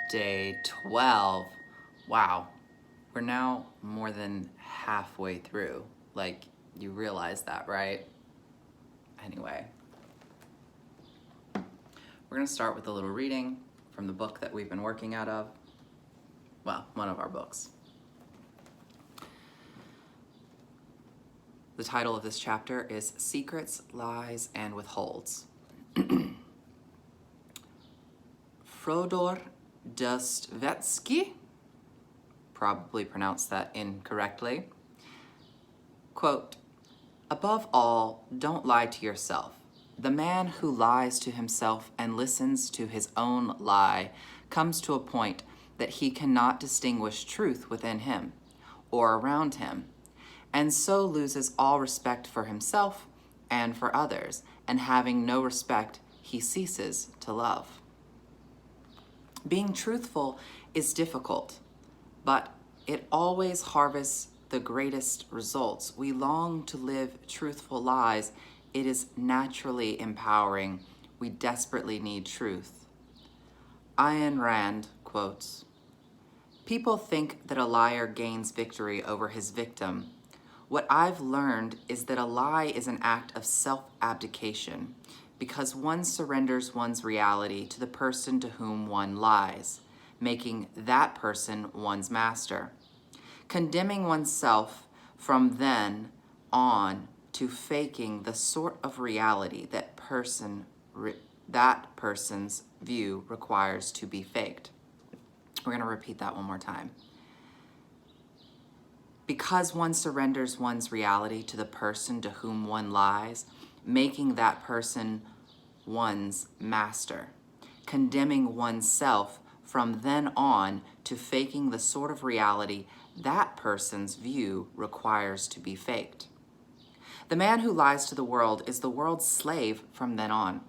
Day 12. Wow, we're now more than halfway through. Like, you realize that, right? Anyway, we're gonna start with a little reading from the book that we've been working out of. Well, one of our books. The title of this chapter is Secrets, Lies, and Withholds. Frodor Dostoevsky, probably pronounced that incorrectly. Quote, "Above all, don't lie to yourself. The man who lies to himself and listens to his own lie comes to a point that he cannot distinguish truth within him or around him, and so loses all respect for himself and for others, and having no respect, he ceases to love. Being truthful is difficult, but it always harvests the greatest results. We long to live truthful lives. It is naturally empowering. We desperately need truth." Ayn Rand quotes, "People think that a liar gains victory over his victim. What I've learned is that a lie is an act of self-abdication, because one surrenders one's reality to the person to whom one lies, making that person one's master. Condemning oneself from then on to faking the sort of reality that person's view requires to be faked." We're going to repeat that one more time. Because one surrenders one's reality to the person to whom one lies, making that person one's master, condemning oneself from then on to faking the sort of reality that person's view requires to be faked. The man who lies to the world is the world's slave from then on.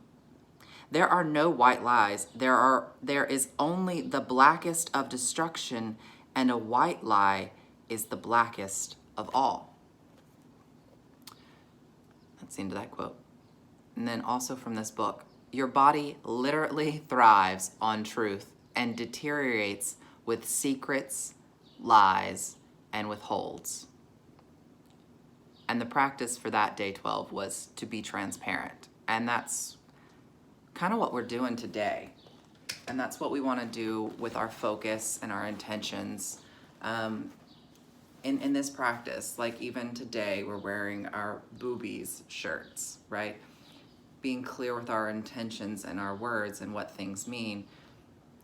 There are no white lies. There is only the blackest of destruction, and a white lie is the blackest of all. That's the end of that quote. And then also from this book, your body literally thrives on truth and deteriorates with secrets, lies, and withholds. And the practice for that day 12 was to be transparent. And that's kind of what we're doing today. And that's what we want to do with our focus and our intentions in this practice. Like even today, we're wearing our boobies shirts, right? Being clear with our intentions and our words and what things mean.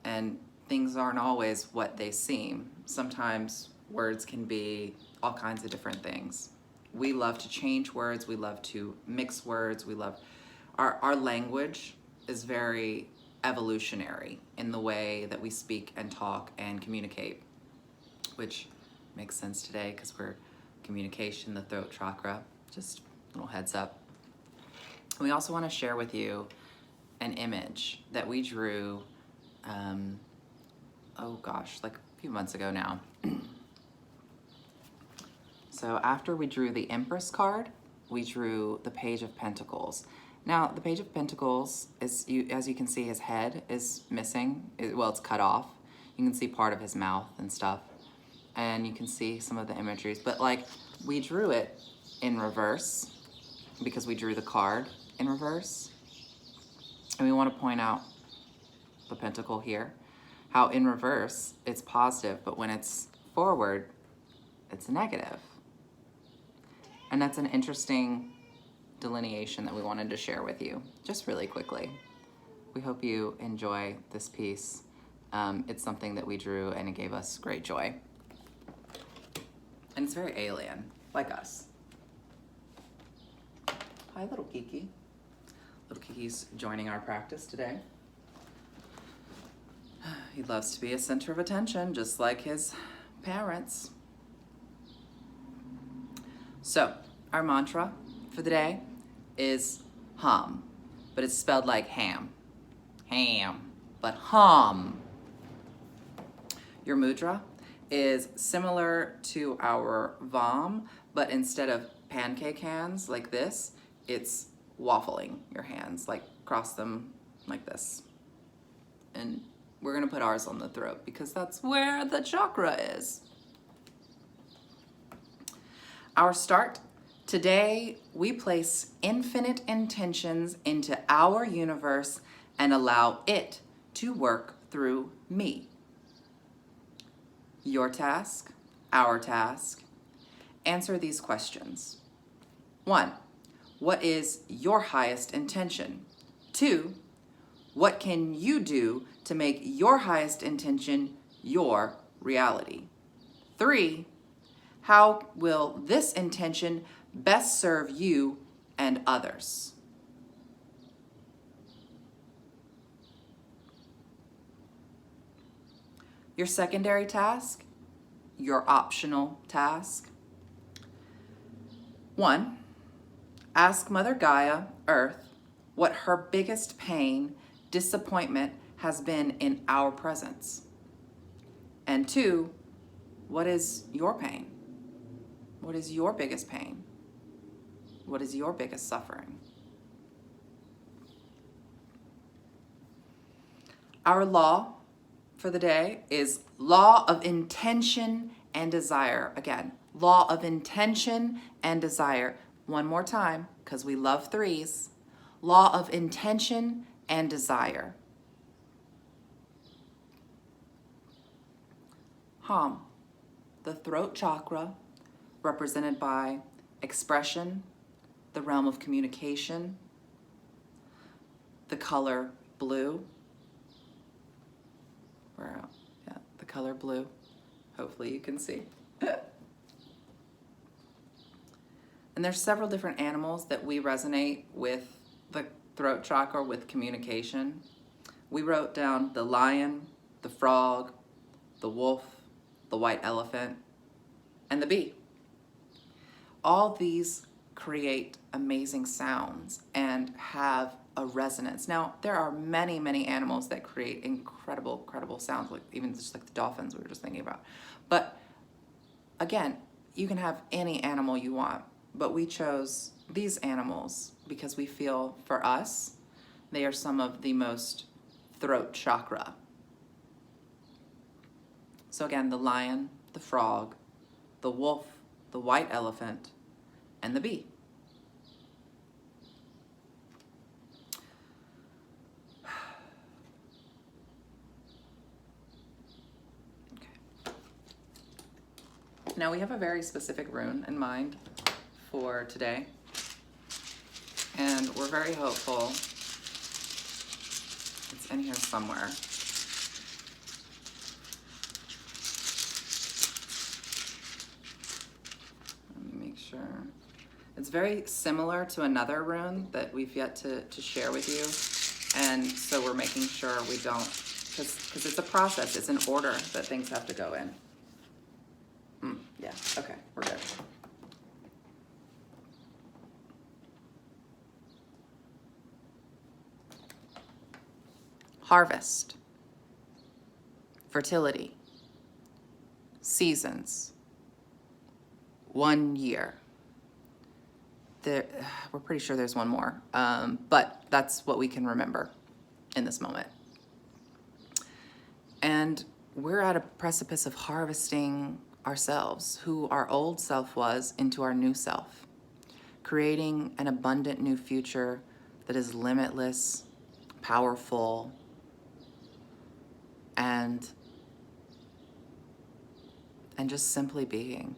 And things aren't always what they seem. Sometimes words can be all kinds of different things. We love to change words. We love to mix words. We love our language is very evolutionary in the way that we speak and talk and communicate, which makes sense today because we're communication, the throat chakra, just a little heads up. We also want to share with you an image that we drew, like a few months ago now. So after we drew the Empress card, we drew the Page of Pentacles. Now, the Page of Pentacles, as you can see, his head is missing. It's cut off. You can see part of his mouth and stuff. And you can see some of the imageries. But like, we drew it in reverse because we drew the card in reverse. And we want to point out the pentacle here, how in reverse it's positive, but when it's forward, it's negative. And that's an interesting delineation that we wanted to share with you, just really quickly. We hope you enjoy this piece. It's something that we drew and it gave us great joy. And it's very alien, like us. Hi, little Kiki. Little Kiki's joining our practice today. He loves to be a center of attention, just like his parents. So, our mantra for the day is hum, but it's spelled like ham. Ham, but hum. Your mudra is similar to our Vam, but instead of pancake hands like this, it's waffling your hands, like cross them like this. And we're gonna put ours on the throat because that's where the chakra is. Our start. Today, we place infinite intentions into our universe and allow it to work through me. Your task, our task. Answer these questions. 1. What is your highest intention? 2. What can you do to make your highest intention your reality? 3. How will this intention best serve you and others? Your secondary task, your optional task. 1. Ask Mother Gaia, Earth, what her biggest pain, disappointment has been in our presence. And 2, what is your pain? What is your biggest pain? What is your biggest suffering? Our law for the day is law of intention and desire. Again, law of intention and desire. One more time, because we love threes. Law of intention and desire. Hum, the throat chakra, represented by expression, the realm of communication, the color blue. The color blue. Hopefully you can see. And there's several different animals that we resonate with the throat chakra with communication. We wrote down the lion, the frog, the wolf, the white elephant, and the bee. All these create amazing sounds and have a resonance. Now, there are many, many animals that create incredible sounds, like even just like the dolphins we were just thinking about. But again, you can have any animal you want, but we chose these animals because we feel, for us, they are some of the most throat chakra. So again, the lion, the frog, the wolf, the white elephant, and the bee. Now we have a very specific rune in mind for today, and we're very hopeful. It's in here somewhere. Let me make sure. It's very similar to another rune that we've yet to share with you, and so we're making sure we don't, because it's a process, it's an order that things have to go in. Yeah, okay, we're good. Harvest, fertility, seasons, 1 year. We're pretty sure there's one more, but that's what we can remember in this moment. And we're at a precipice of harvesting ourselves, who our old self was, into our new self, creating an abundant new future that is limitless, powerful, and just simply being.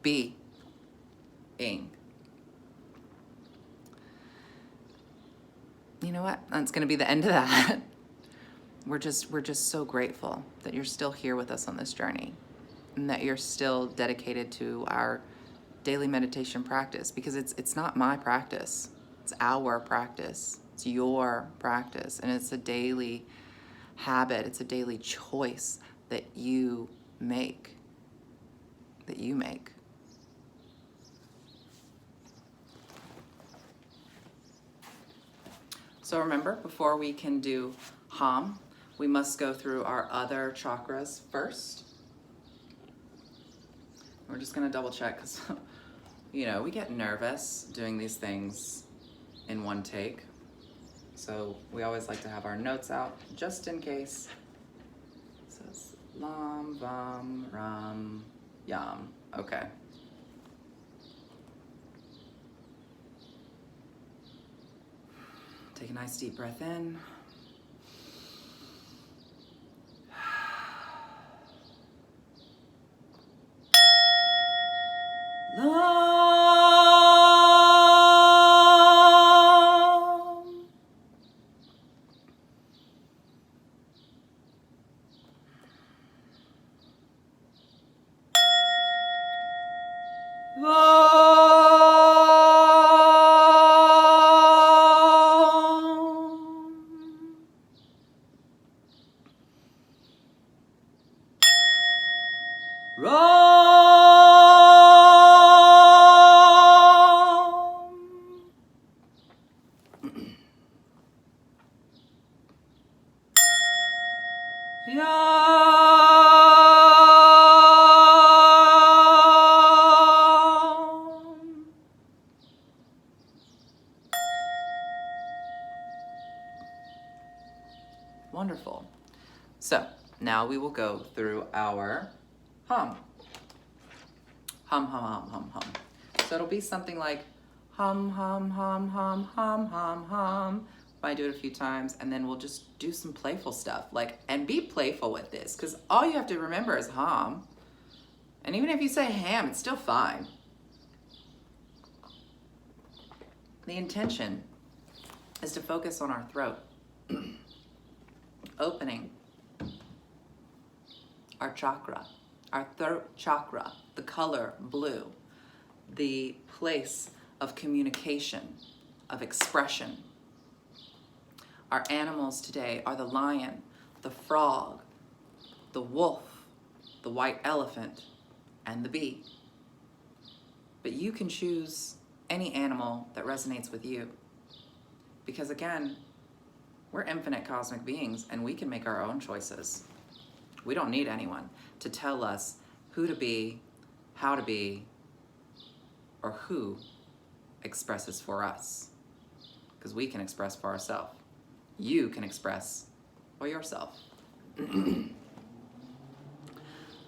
Being. You know what? That's going to be the end of that. We're just so grateful that you're still here with us on this journey, and that you're still dedicated to our daily meditation practice, because it's not my practice. It's our practice. It's your practice, and it's a daily habit. It's a daily choice that you make. So remember, before we can do Hum, we must go through our other chakras first. We're just gonna double check, because we get nervous doing these things in one take. So we always like to have our notes out just in case. So it's lam, vam, ram, yam. Okay. Take a nice deep breath in. Wonderful. So now we will go through our hum. Hum, hum, hum, hum, hum. So it'll be something like hum, hum, hum, hum, hum, hum, hum. I do it a few times, and then we'll just do some playful stuff. And be playful with this, because all you have to remember is hum. And even if you say ham, it's still fine. The intention is to focus on our throat. Opening our chakra, our throat chakra, the color blue, the place of communication, of expression. Our animals today are the lion, the frog, the wolf, the white elephant, and the bee. But you can choose any animal that resonates with you. Because again, we're infinite cosmic beings, and we can make our own choices. We don't need anyone to tell us who to be, how to be, or who expresses for us. Because we can express for ourselves. You can express for yourself.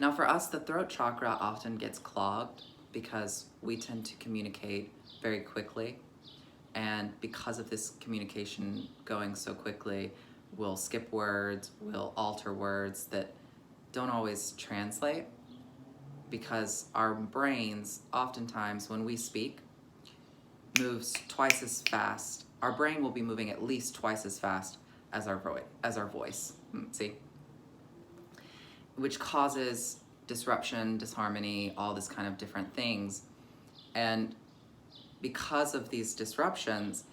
Now for us, the throat chakra often gets clogged because we tend to communicate very quickly. And because of this communication going so quickly, we'll skip words, we'll alter words that don't always translate, because our brains, oftentimes when we speak, moves twice as fast. Our brain will be moving at least twice as fast as our voice. See? Which causes disruption, disharmony, all this kind of different things. And because of these disruptions,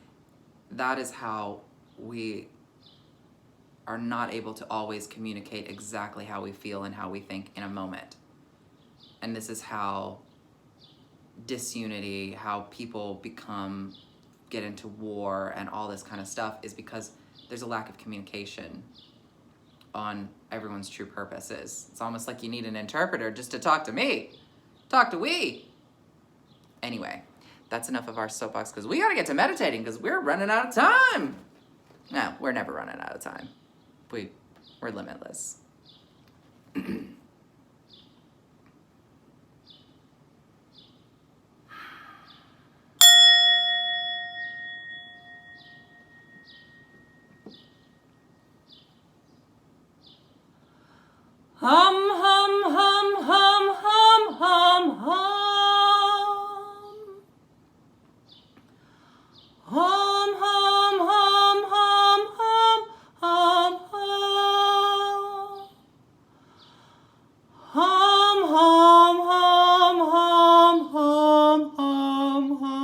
that is how we are not able to always communicate exactly how we feel and how we think in a moment. And this is how disunity, how people get into war and all this kind of stuff, is because there's a lack of communication on everyone's true purposes. It's almost like you need an interpreter just to talk to me. Talk to we. Anyway, that's enough of our soapbox, because we gotta get to meditating, because we're running out of time. No, we're never running out of time. We're limitless. Hum, hum, hum, hum, hum, hum, hum. Hum, hum, hum, hum, hum, hum, hum. Hum, hum, hum, hum, hum, hum, hum.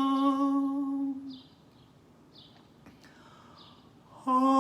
Hum.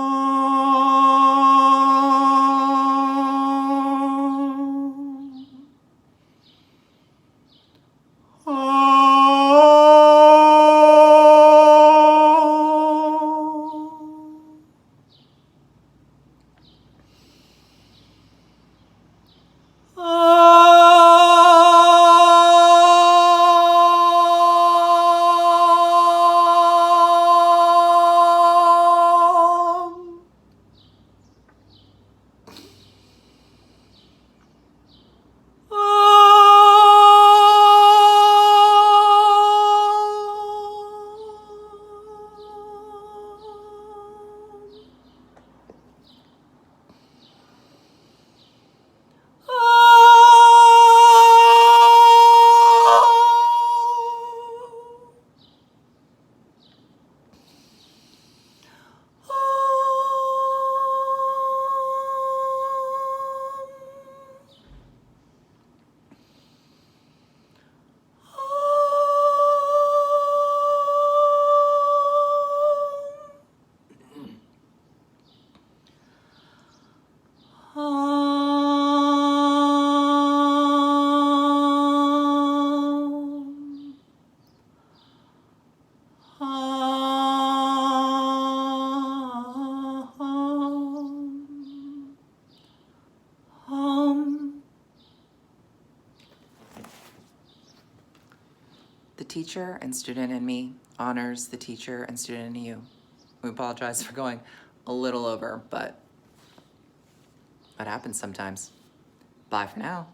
teacher and student in me honors the teacher and student in you. We apologize for going a little over, but that happens sometimes. Bye for now.